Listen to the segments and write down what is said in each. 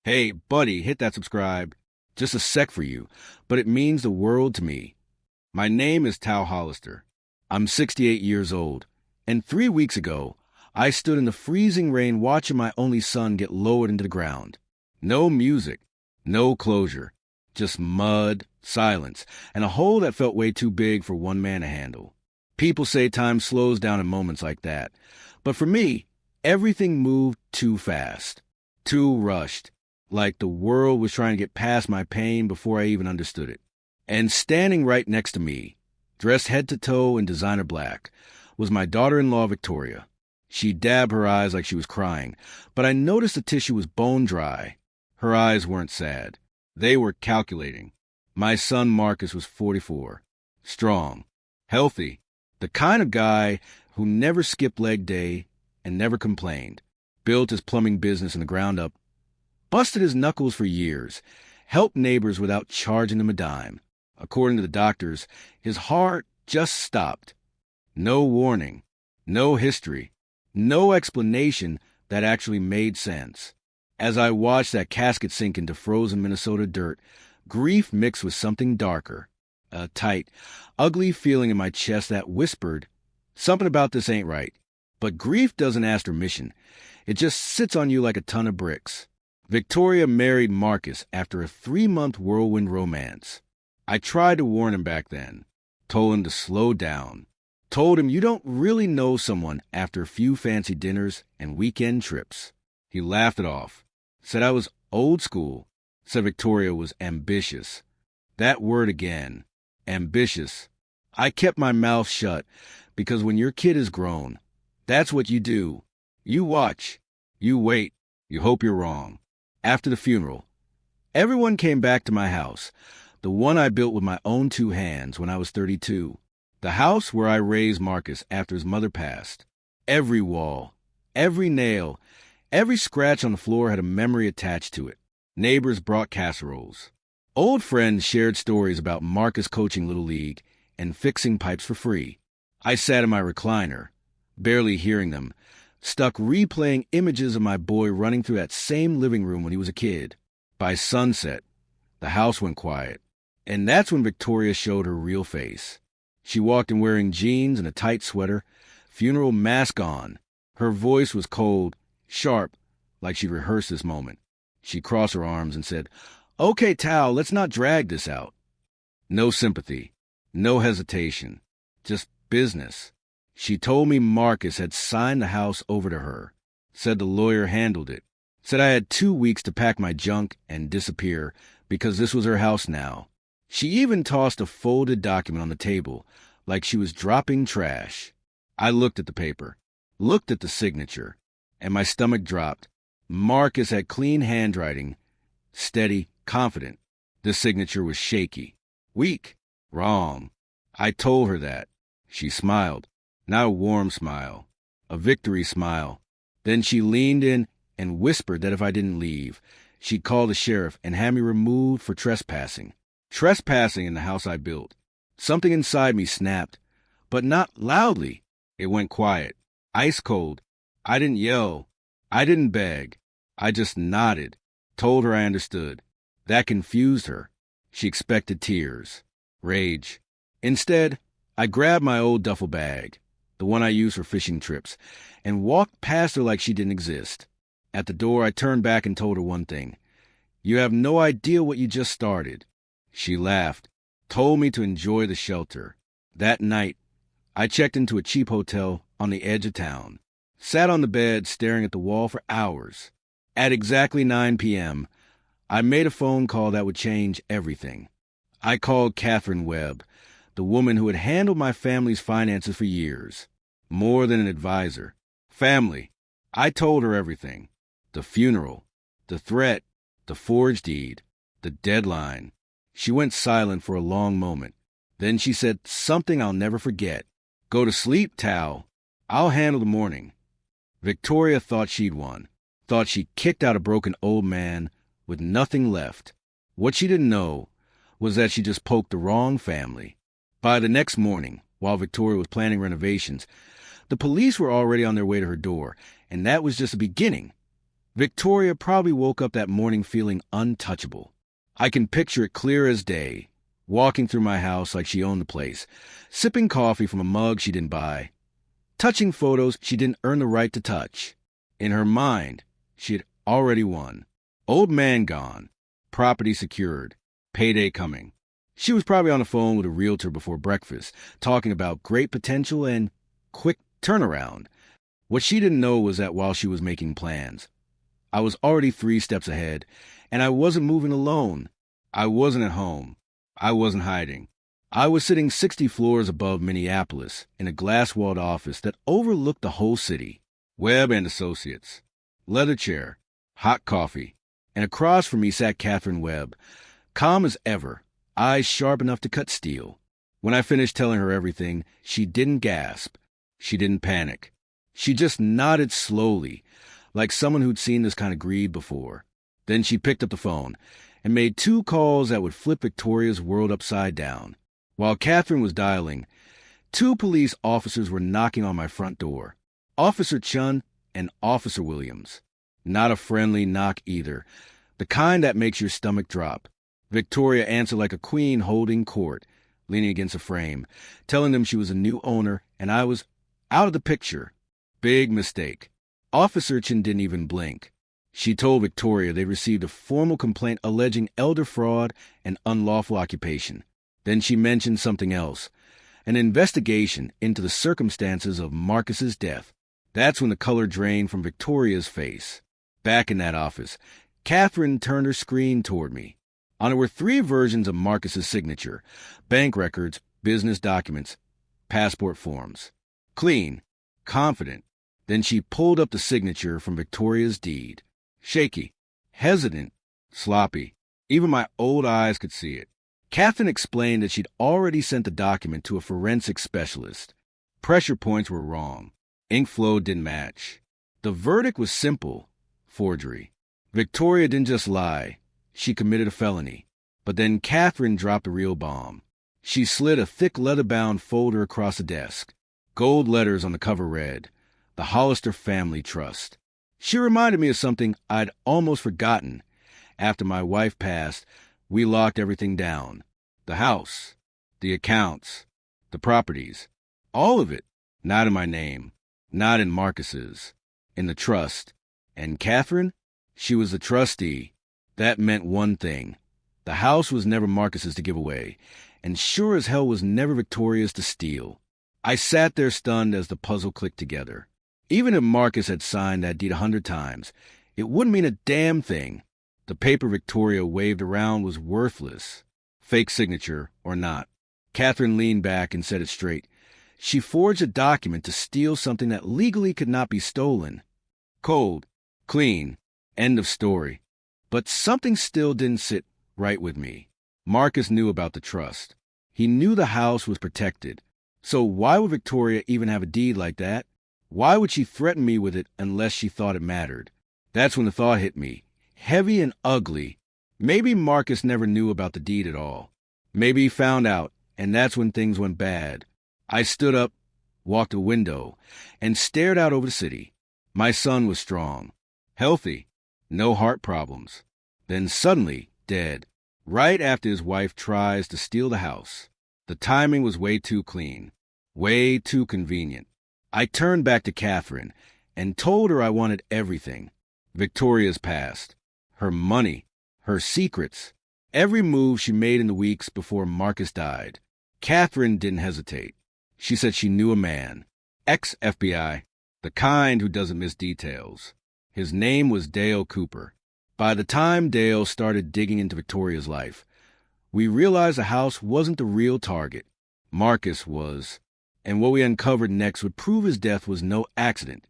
Hey, buddy, hit that subscribe. Just a sec for you, but it means the world to me. My name is Tal Hollister. I'm 68 years old, and 3 weeks ago, I stood in the freezing rain watching my only son get lowered into the ground. No music, no closure, just mud, silence, and a hole that felt way too big for one man to handle. People say time slows down in moments like that, but for me, everything moved too fast, too rushed, like the world was trying to get past my pain before I even understood it. And standing right next to me, dressed head to toe in designer black, was my daughter-in-law, Victoria. She dabbed her eyes like she was crying, but I noticed the tissue was bone dry. Her eyes weren't sad. They were calculating. My son Marcus was 44, strong, healthy, the kind of guy who never skipped leg day and never complained, built his plumbing business from the ground up, busted his knuckles for years, helped neighbors without charging them a dime. According to the doctors, his heart just stopped. No warning, no history, no explanation that actually made sense. As I watched that casket sink into frozen Minnesota dirt, grief mixed with something darker, a tight, ugly feeling in my chest that whispered, something about this ain't right. But grief doesn't ask permission. It just sits on you like a ton of bricks. Victoria married Marcus after a 3-month whirlwind romance. I tried to warn him back then, told him to slow down, told him you don't really know someone after a few fancy dinners and weekend trips. He laughed it off, said I was old school, said Victoria was ambitious. That word again, ambitious. I kept my mouth shut because when your kid is grown, that's what you do. You watch, you wait, you hope you're wrong. After the funeral, everyone came back to my house, the one I built with my own 2 hands when I was 32, the house where I raised Marcus after his mother passed. Every wall, every nail, every scratch on the floor had a memory attached to it. Neighbors brought casseroles. Old friends shared stories about Marcus coaching Little League and fixing pipes for free. I sat in my recliner, barely hearing them, stuck replaying images of my boy running through that same living room when he was a kid. By sunset, the house went quiet, and that's when Victoria showed her real face. She walked in wearing jeans and a tight sweater, funeral mask on. Her voice was cold, sharp, like she rehearsed this moment. She crossed her arms and said, "Okay, Tal, let's not drag this out." No sympathy, no hesitation, just business. She told me Marcus had signed the house over to her, said the lawyer handled it, said I had 2 weeks to pack my junk and disappear because this was her house now. She even tossed a folded document on the table like she was dropping trash. I looked at the paper, looked at the signature, and my stomach dropped. Marcus had clean handwriting, steady, confident. The signature was shaky, weak, wrong. I told her that. She smiled. Not a warm smile, a victory smile. Then she leaned in and whispered that if I didn't leave, she'd call the sheriff and have me removed for trespassing. Trespassing in the house I built. Something inside me snapped, but not loudly. It went quiet, ice cold. I didn't yell. I didn't beg. I just nodded, told her I understood. That confused her. She expected tears, rage. Instead, I grabbed my old duffel bag, the one I used for fishing trips, and walked past her like she didn't exist. At the door, I turned back and told her one thing. "You have no idea what you just started." She laughed, told me to enjoy the shelter. That night, I checked into a cheap hotel on the edge of town, sat on the bed staring at the wall for hours. At exactly 9 p.m., I made a phone call that would change everything. I called Catherine Webb, the woman who had handled my family's finances for years. More than an advisor. Family. I told her everything. The funeral, the threat, the forged deed, the deadline. She went silent for a long moment. Then she said something I'll never forget. "Go to sleep, Tal. I'll handle the morning." Victoria thought she'd won. Thought she kicked out a broken old man with nothing left. What she didn't know was that she just poked the wrong family. By the next morning, while Victoria was planning renovations, the police were already on their way to her door, and that was just the beginning. Victoria probably woke up that morning feeling untouchable. I can picture it clear as day, walking through my house like she owned the place, sipping coffee from a mug she didn't buy, touching photos she didn't earn the right to touch. In her mind, she had already won. Old man gone, property secured, payday coming. She was probably on the phone with a realtor before breakfast, talking about great potential and quick turnaround. What she didn't know was that while she was making plans, I was already 3 steps ahead, and I wasn't moving alone. I wasn't at home. I wasn't hiding. I was sitting 60 floors above Minneapolis in a glass-walled office that overlooked the whole city. Webb and Associates. Leather chair, hot coffee, and across from me sat Catherine Webb, calm as ever, eyes sharp enough to cut steel. When I finished telling her everything, she didn't gasp. She didn't panic. She just nodded slowly, like someone who'd seen this kind of greed before. Then she picked up the phone and made 2 calls that would flip Victoria's world upside down. While Catherine was dialing, 2 police officers were knocking on my front door. Officer Chun and Officer Williams. Not a friendly knock either, the kind that makes your stomach drop. Victoria answered like a queen holding court, leaning against a frame, telling them she was a new owner and I was out of the picture. Big mistake. Officer Chin didn't even blink. She told Victoria they received a formal complaint alleging elder fraud and unlawful occupation. Then she mentioned something else, an investigation into the circumstances of Marcus's death. That's when the color drained from Victoria's face. Back in that office, Catherine turned her screen toward me. On it were 3 versions of Marcus's signature: bank records, business documents, passport forms. Clean, confident. Then she pulled up the signature from Victoria's deed. Shaky, hesitant, sloppy. Even my old eyes could see it. Catherine explained that she'd already sent the document to a forensic specialist. Pressure points were wrong. Ink flow didn't match. The verdict was simple: forgery. Victoria didn't just lie. She committed a felony. But then Catherine dropped the real bomb. She slid a thick leather-bound folder across the desk. Gold letters on the cover read, "The Hollister Family Trust." She reminded me of something I'd almost forgotten. After my wife passed, we locked everything down. The house, the accounts, the properties, all of it. Not in my name, not in Marcus's, in the trust. And Catherine? She was the trustee. That meant one thing. The house was never Marcus's to give away, and sure as hell was never Victoria's to steal. I sat there stunned as the puzzle clicked together. Even if Marcus had signed that deed 100 times, it wouldn't mean a damn thing. The paper Victoria waved around was worthless. Fake signature or not. Catherine leaned back and said it straight. She forged a document to steal something that legally could not be stolen. Cold. Clean. End of story. But something still didn't sit right with me. Marcus knew about the trust. He knew the house was protected. So why would Victoria even have a deed like that? Why would she threaten me with it unless she thought it mattered? That's when the thought hit me, heavy and ugly. Maybe Marcus never knew about the deed at all. Maybe he found out, and that's when things went bad. I stood up, walked to a window, and stared out over the city. My son was strong, healthy, no heart problems. Then suddenly, dead, right after his wife tries to steal the house. The timing was way too clean, way too convenient. I turned back to Catherine and told her I wanted everything. Victoria's past, her money, her secrets, every move she made in the weeks before Marcus died. Catherine didn't hesitate. She said she knew a man, ex-FBI, the kind who doesn't miss details. His name was Dale Cooper. By the time Dale started digging into Victoria's life, we realized the house wasn't the real target. Marcus was. And what we uncovered next would prove his death was no accident.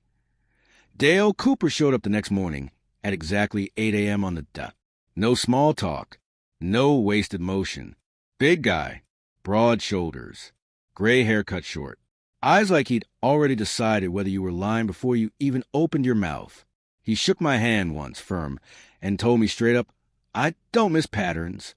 Dale Cooper showed up the next morning at exactly 8 a.m. on the dot. No small talk. No wasted motion. Big guy. Broad shoulders. Gray hair cut short. Eyes like he'd already decided whether you were lying before you even opened your mouth. He shook my hand once, firm, and told me straight up, "I don't miss patterns."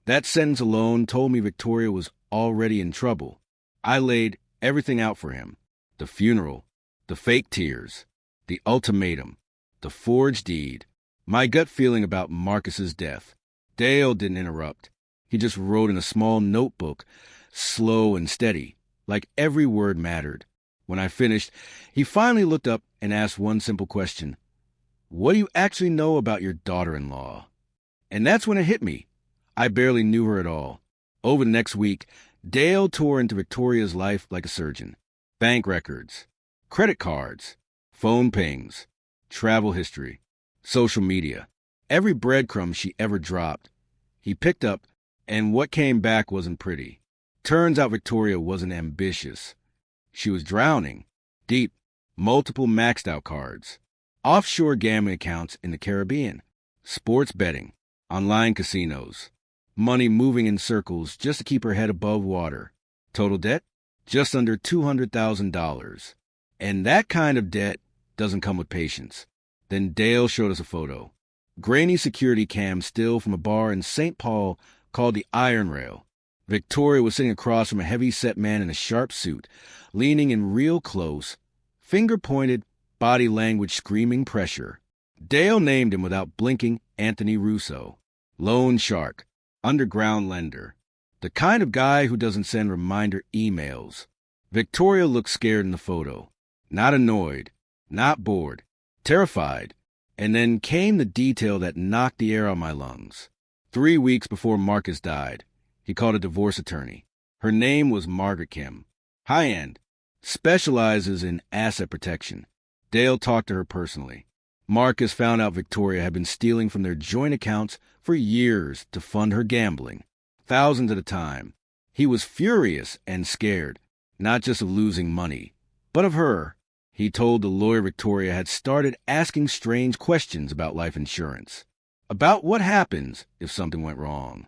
That sentence alone told me Victoria was already in trouble. I laid everything out for him. The funeral, the fake tears, the ultimatum, The forged deed. My gut feeling about Marcus's death. Dale didn't interrupt. He just wrote in a small notebook, slow and steady, like every word mattered. When I finished, he finally looked up and asked one simple question. What do you actually know about your daughter-in-law? And that's when it hit me. I barely knew her at all. Over the next week, Dale tore into Victoria's life like a surgeon. Bank records, credit cards, phone pings, travel history, social media, every breadcrumb she ever dropped. He picked up, and what came back wasn't pretty. Turns out Victoria wasn't ambitious. She was drowning, deep, multiple maxed-out cards, offshore gambling accounts in the Caribbean, sports betting, online casinos, money moving in circles just to keep her head above water. Total debt? Just under $200,000. And that kind of debt doesn't come with patience. Then Dale showed us a photo. Grainy security cam still from a bar in St. Paul called the Iron Rail. Victoria was sitting across from a heavy-set man in a sharp suit, leaning in real close, finger-pointed, body language screaming pressure. Dale named him without blinking Anthony Russo. Loan shark, underground lender, the kind of guy who doesn't send reminder emails. Victoria looked scared in the photo. Not annoyed, not bored, terrified. And then came the detail that knocked the air out of my lungs. 3 weeks before Marcus died, he called a divorce attorney. Her name was Margaret Kim. High-end. Specializes in asset protection. Dale talked to her personally. Marcus found out Victoria had been stealing from their joint accounts for years to fund her gambling. Thousands at a time. He was furious and scared, not just of losing money, but of her. He told the lawyer Victoria had started asking strange questions about life insurance. About what happens if something went wrong.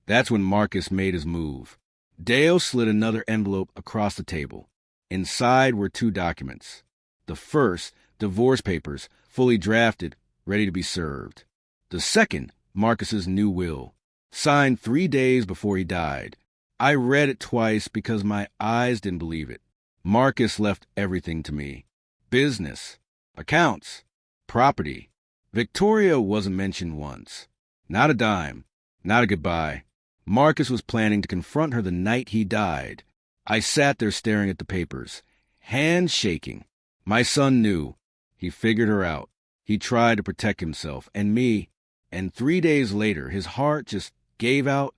That's when Marcus made his move. Dale slid another envelope across the table. Inside were 2 documents. The first, divorce papers, fully drafted, ready to be served. The second, Marcus's new will, signed 3 days before he died. I read it twice because my eyes didn't believe it. Marcus left everything to me. Business, accounts, property. Victoria wasn't mentioned once. Not a dime, not a goodbye. Marcus was planning to confront her the night he died. I sat there staring at the papers, hands shaking. My son knew. He figured her out. He tried to protect himself and me. And 3 days later, his heart just gave out.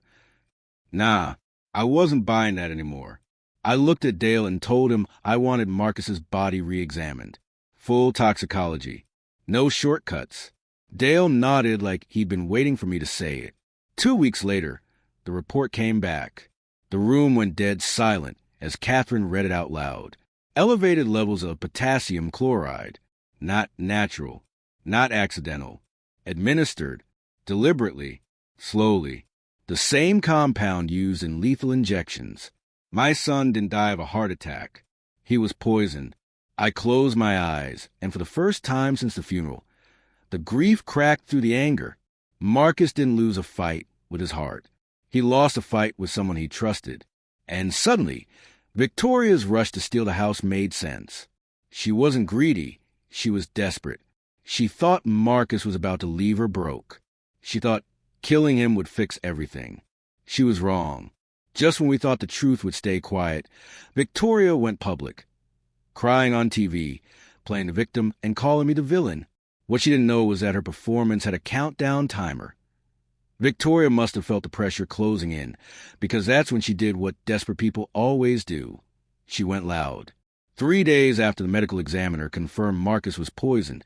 Nah, I wasn't buying that anymore. I looked at Dale and told him I wanted Marcus's body re-examined. Full toxicology. No shortcuts. Dale nodded like he'd been waiting for me to say it. 2 weeks later, the report came back. The room went dead silent as Catherine read it out loud. Elevated levels of potassium chloride. Not natural. Not accidental. Administered. Deliberately. Slowly. The same compound used in lethal injections. My son didn't die of a heart attack. He was poisoned. I closed my eyes, and for the first time since the funeral, the grief cracked through the anger. Marcus didn't lose a fight with his heart. He lost a fight with someone he trusted. And suddenly, Victoria's rush to steal the house made sense. She wasn't greedy. She was desperate. She thought Marcus was about to leave her broke. She thought killing him would fix everything. She was wrong. Just when we thought the truth would stay quiet, Victoria went public, crying on TV, playing the victim, and calling me the villain. What she didn't know was that her performance had a countdown timer. Victoria must have felt the pressure closing in, because that's when she did what desperate people always do. She went loud. 3 days after the medical examiner confirmed Marcus was poisoned,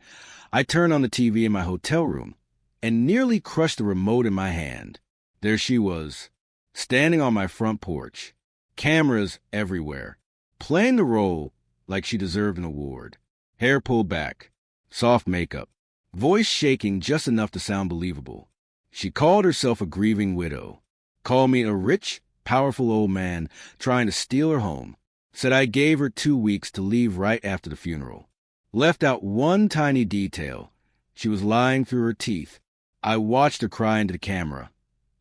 I turned on the TV in my hotel room and nearly crushed the remote in my hand. There she was, standing on my front porch, cameras everywhere, playing the role like she deserved an award. Hair pulled back, soft makeup, voice shaking just enough to sound believable. She called herself a grieving widow, called me a rich, powerful old man trying to steal her home, said I gave her 2 weeks to leave right after the funeral. Left out one tiny detail. She was lying through her teeth. I watched her cry into the camera,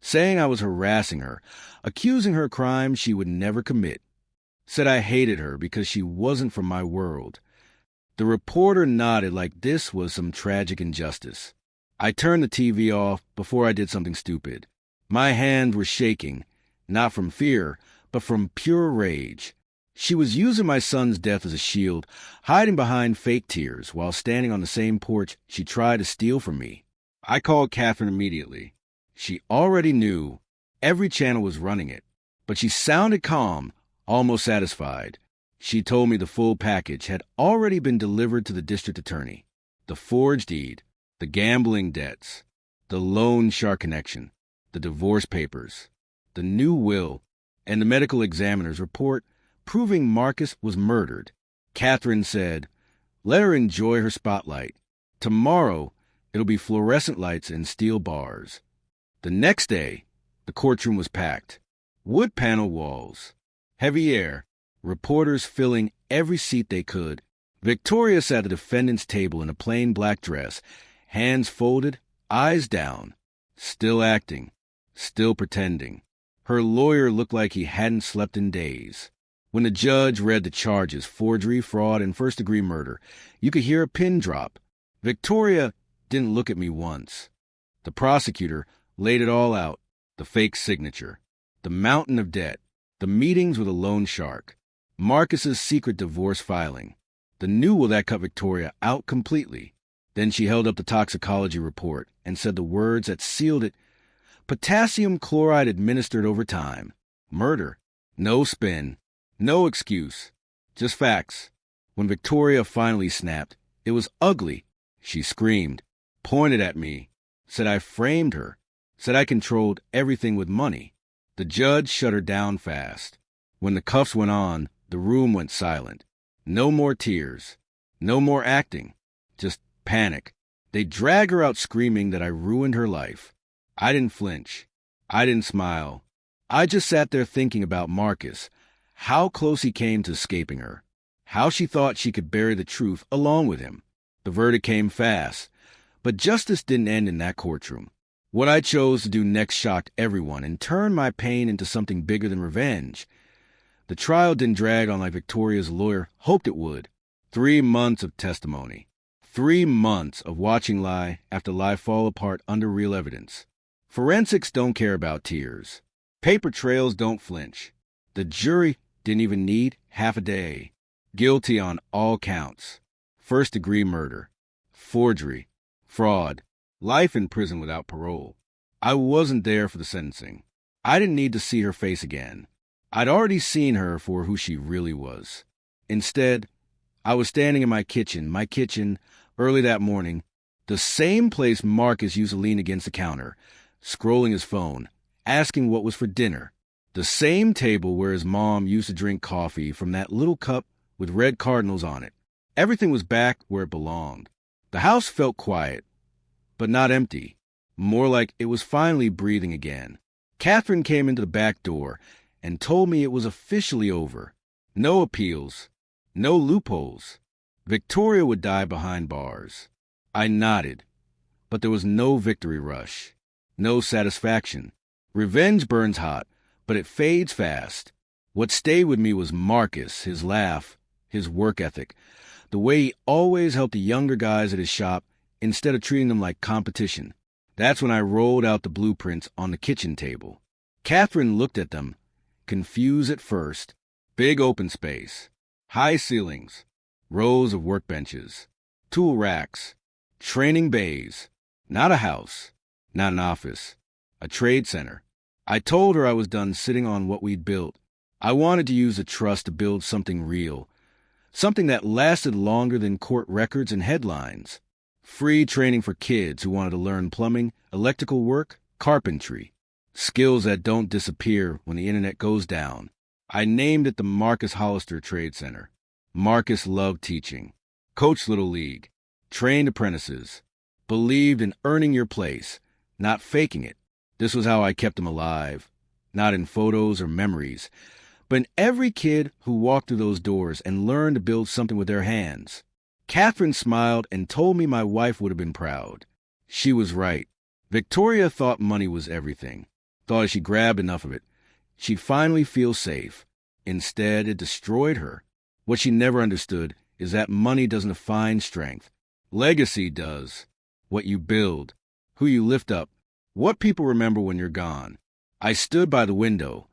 saying I was harassing her, accusing her of crimes she would never commit. Said I hated her because she wasn't from my world. The reporter nodded like this was some tragic injustice. I turned the TV off before I did something stupid. My hands were shaking, not from fear, but from pure rage. She was using my son's death as a shield, hiding behind fake tears while standing on the same porch she tried to steal from me. I called Catherine immediately. She already knew. Every channel was running it. But she sounded calm, almost satisfied. She told me the full package had already been delivered to the district attorney. The forged deed, the gambling debts, the loan shark connection, the divorce papers, the new will, and the medical examiner's report proving Marcus was murdered. Catherine said, "Let her enjoy her spotlight. Tomorrow, it'll be fluorescent lights and steel bars." The next day, the courtroom was packed. Wood panel walls, heavy air, reporters filling every seat they could. Victoria sat at the defendant's table in a plain black dress, hands folded, eyes down, still acting, still pretending. Her lawyer looked like he hadn't slept in days. When the judge read the charges, forgery, fraud, and first-degree murder, you could hear a pin drop. Victoria didn't look at me once. The prosecutor laid it all out, the fake signature, the mountain of debt, the meetings with a loan shark, Marcus's secret divorce filing, the new will that cut Victoria out completely. Then she held up the toxicology report and said the words that sealed it: potassium chloride administered over time. Murder. No spin. No excuse. Just facts. When Victoria finally snapped, it was ugly. She screamed, pointed at me, said I framed her, said I controlled everything with money. The judge shut her down fast. When the cuffs went on, the room went silent. No more tears. No more acting. Just panic. They dragged her out screaming that I ruined her life. I didn't flinch. I didn't smile. I just sat there thinking about Marcus, how close he came to escaping her, how she thought she could bury the truth along with him. The verdict came fast, but justice didn't end in that courtroom. What I chose to do next shocked everyone and turned my pain into something bigger than revenge. The trial didn't drag on like Victoria's lawyer hoped it would. 3 months of testimony. 3 months of watching lie after lie fall apart under real evidence. Forensics don't care about tears. Paper trails don't flinch. The jury didn't even need half a day. Guilty on all counts. First-degree murder, forgery, fraud, life in prison without parole. I wasn't there for the sentencing. I didn't need to see her face again. I'd already seen her for who she really was. Instead, I was standing in my kitchen, early that morning, the same place Marcus used to lean against the counter, scrolling his phone, asking what was for dinner. The same table where his mom used to drink coffee from that little cup with red cardinals on it. Everything was back where it belonged. The house felt quiet, but not empty. More like it was finally breathing again. Catherine came into the back door and told me it was officially over. No appeals. No loopholes. Victoria would die behind bars. I nodded, but there was no victory rush. No satisfaction. Revenge burns hot, but it fades fast. What stayed with me was Marcus, his laugh, his work ethic, the way he always helped the younger guys at his shop instead of treating them like competition. That's when I rolled out the blueprints on the kitchen table. Catherine looked at them, confused at first. Big open space, high ceilings, rows of workbenches, tool racks, training bays. Not a house, not an office, a trade center. I told her I was done sitting on what we'd built. I wanted to use the trust to build something real, something that lasted longer than court records and headlines. Free training for kids who wanted to learn plumbing, electrical work, carpentry, skills that don't disappear when the internet goes down. I named it the Marcus Hollister Trade Center. Marcus loved teaching, coached Little League, trained apprentices, believed in earning your place, not faking it. This was how I kept him alive, not in photos or memories, but in every kid who walked through those doors and learned to build something with their hands. Catherine smiled and told me my wife would have been proud. She was right. Victoria thought money was everything, thought if she grabbed enough of it, she'd finally feel safe. Instead, it destroyed her. What she never understood is that money doesn't define strength. Legacy does. What you build, who you lift up, what people remember when you're gone. I stood by the window,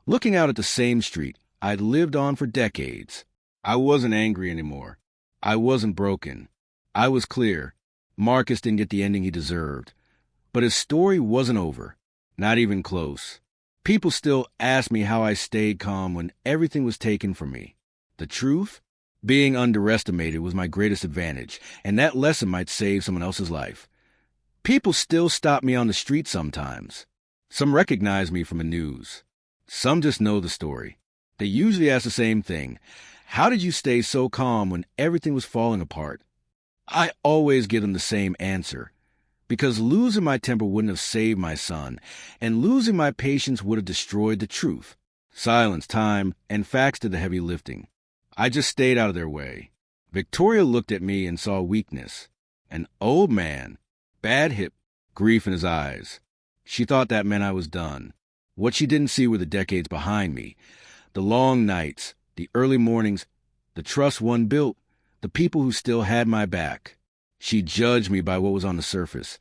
looking out at the same street I'd lived on for decades. I wasn't angry anymore. I wasn't broken. I was clear. Marcus didn't get the ending he deserved. But his story wasn't over. Not even close. People still ask me how I stayed calm when everything was taken from me. The truth? Being underestimated was my greatest advantage, and that lesson might save someone else's life. People still stop me on the street sometimes. Some recognize me from the news. Some just know the story. They usually ask the same thing. How did you stay so calm when everything was falling apart? I always give them the same answer. Because losing my temper wouldn't have saved my son, and losing my patience would have destroyed the truth. Silence, time, and facts did the heavy lifting. I just stayed out of their way. Victoria looked at me and saw weakness. An old man, bad hip, grief in his eyes. She thought that meant I was done. What she didn't see were the decades behind me. The long nights, the early mornings, the trust one built, the people who still had my back. She judged me by what was on the surface,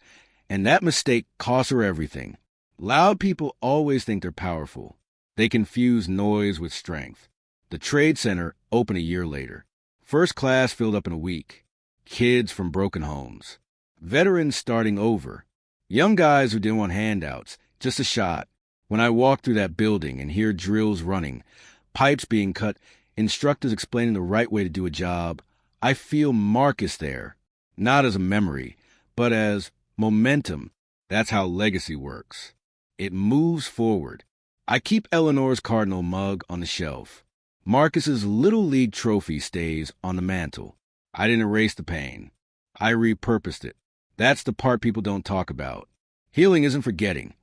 and that mistake cost her everything. Loud people always think they're powerful. They confuse noise with strength. The Trade Center opened a year later. First class filled up in a week. Kids from broken homes. Veterans starting over. Young guys who didn't want handouts, just a shot. When I walk through that building and hear drills running, pipes being cut, instructors explaining the right way to do a job, I feel Marcus there. Not as a memory, but as momentum. That's how legacy works. It moves forward. I keep Eleanor's Cardinal mug on the shelf. Marcus's Little League trophy stays on the mantle. I didn't erase the pain. I repurposed it. That's the part people don't talk about. Healing isn't forgetting.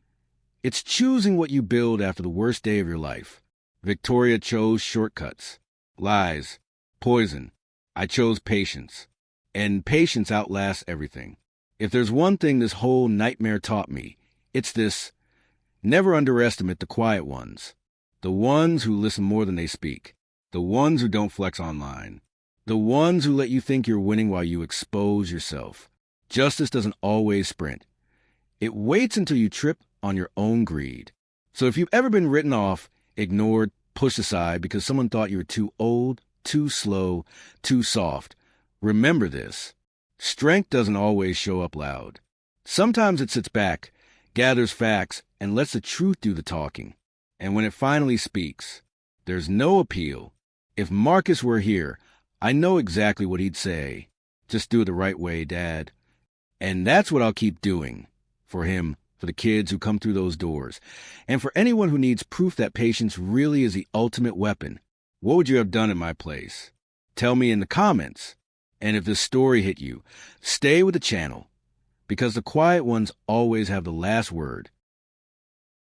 It's choosing what you build after the worst day of your life. Victoria chose shortcuts, lies, poison. I chose patience. And patience outlasts everything. If there's one thing this whole nightmare taught me, it's this: never underestimate the quiet ones. The ones who listen more than they speak. The ones who don't flex online. The ones who let you think you're winning while you expose yourself. Justice doesn't always sprint. It waits until you trip on your own greed. So if you've ever been written off, ignored, pushed aside because someone thought you were too old, too slow, too soft, remember this. Strength doesn't always show up loud. Sometimes it sits back, gathers facts, and lets the truth do the talking. And when it finally speaks, there's no appeal. If Marcus were here, I know exactly what he'd say. Just do it the right way, Dad. And that's what I'll keep doing. For him, for the kids who come through those doors, and for anyone who needs proof that patience really is the ultimate weapon. What would you have done in my place? Tell me in the comments. And if this story hit you, stay with the channel, because the quiet ones always have the last word.